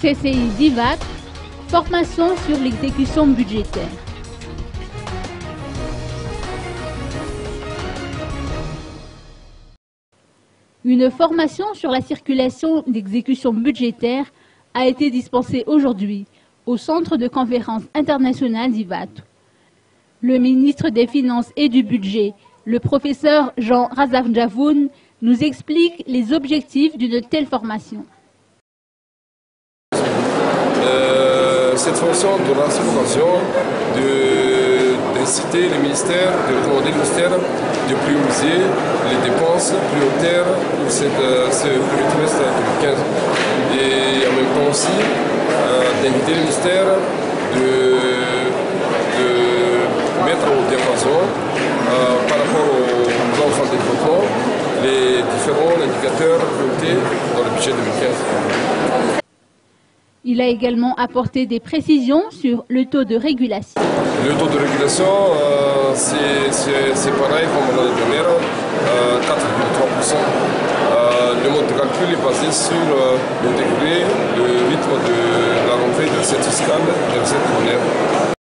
CCI DIVAT, formation sur l'exécution budgétaire. Une formation sur la circulation d'exécution budgétaire a été dispensée aujourd'hui au Centre de conférence internationale d'IVAT. Le ministre des Finances et du Budget, le professeur Jean Razafdjavoun, nous explique les objectifs d'une telle formation. Cette fonction donnera l'occasion d'inciter les ministères, de recommander le ministère de prioriser les dépenses prioritaires pour ce premier trimestre 2015. Et en même temps aussi d'inviter le ministère de mettre au diapason par rapport au plan de développement les différents indicateurs priorités dans le budget 2015. Il a également apporté des précisions sur le taux de régulation. Le taux de régulation, c'est pareil comme l'année dernière, 4,3%. Le mode de calcul est basé sur le degré, le rythme de la rentrée de cette fiscale de cette année.